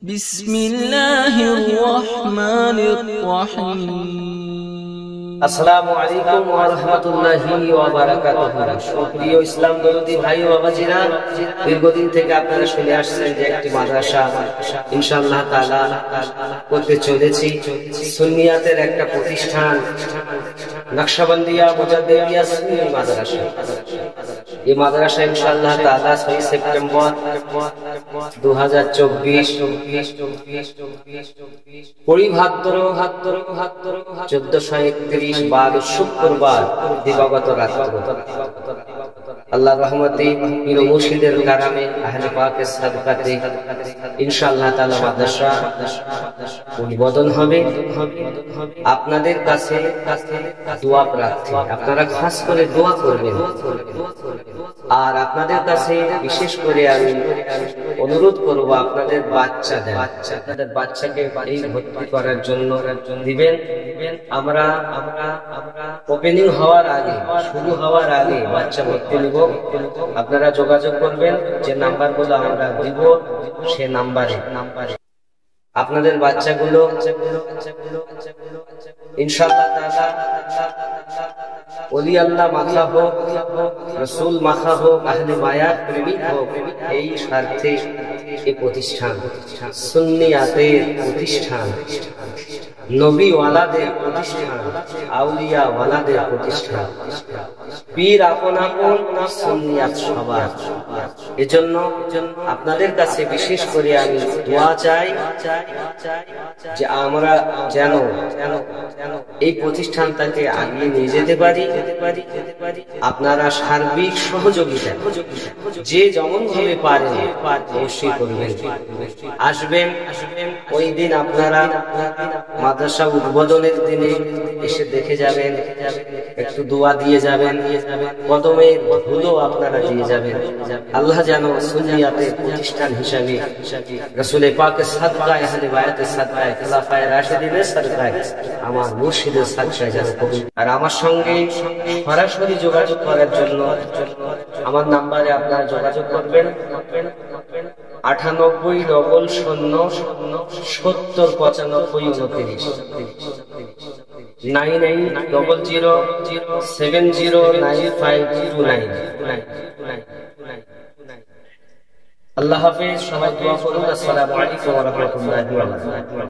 বিসমিল্লাহির রহমানির রহিম। আসসালামু আলাইকুম ওয়া রাহমাতুল্লাহি ওয়া বারাকাতুহু। সুপ্রিয় ইসলাম দরদি ভাই ও বাবাজিরা, দীর্ঘদিন থেকে আপনারা শুনে আসছেন যে একটি মাদ্রাসা ইনশাআল্লাহ তাআলা করতে চলেছি। সুন্নিয়াতের একটা প্রতিষ্ঠান, নকশবন্দিয়া মুজাদ্দিদিয়া সুন্নি মাদ্রাসা। এই মাদ্রাসা ইনশাআল্লাহ তাআলা 6 সেপ্টেম্বর 2024 পরিভাদ্র 1431 বার শুক্রবার দিবাগত রাত্র আল্লাহর রহমতে পীর মুর্শিদের কারামে আহলে পাকের সাদকাতে ইনশাআল্লাহ তাআলা মাদ্রাসা উদ্বোধন হবে। আপনাদের কাছে দোয়া প্রার্থী, আপনারা খাস করে দোয়া করবেন। আর আপনাদের কাছে বিশেষ করে আমি অনুরোধ করব, আপনাদের আপনাদের বাচ্চাকে এই ভর্তি করার জন্য দিবেন। আমরা ওপেনিং হওয়ার আগে, শুরু হওয়ার আগে বাচ্চা ভর্তি নিব। আপনারা যোগাযোগ করবেন, যে নাম্বারগুলো আমরা দিব সে নাম্বারে আপনাদের বাচ্চাগুলো ইনশাআল্লাহ তাআলা ওলি আল্লাহ মাখা হোক, রাসূল মাখা হোক, আহলে বায়াত প্রেমিক হোক, এই স্বার্থে এই প্রতিষ্ঠান, সুন্নিয়াতের প্রতিষ্ঠান, নবী ওয়ালাদের প্রতিষ্ঠান, আউলিয়া ওয়ালাদের প্রতিষ্ঠান, পীর আপন আপন, সুন্নিয়াত সবার। এজন্য আপনাদের কাছে বিশেষ করে আমি দোয়া চাই যে আমরা যেন এই প্রতিষ্ঠানটাকে আগিয়ে নিয়ে যেতে পারি। আপনারা সার্বিক সহযোগিতা যে যেমন ভাবে পারেন অবশ্যই করবেন। আসবেন ওই দিন, আপনারা মাদ্রাসা উদ্বোধনের দিনে এসে দেখে যাবেন, একটু দোয়া দিয়ে যাবেন, কদমের ধুলো আপনারা দিয়ে যাবেন। আল্লাহ যেন সুন্নিয়াতের প্রতিষ্ঠান হিসাবে রাসূল পাকের সাদকায়, আহলে বায়াতের সাদকায়, খোলাফায়ে রাশিদিনের সাদকায়, আমার মুর্শিদের সাদকায় যেন কবুল। আর আমার সঙ্গে সরাসরি যোগাযোগ করার জন্য আমার নাম্বারে আপনারা যোগাযোগ করবেন 9800709529 9800709529। আল্লাহ হাফেজ, সবাই দোয়া করুন। আসসালামু আলাইকুম ওয়া রাহমাতুল্লাহি ওয়া বারাকাতুহু।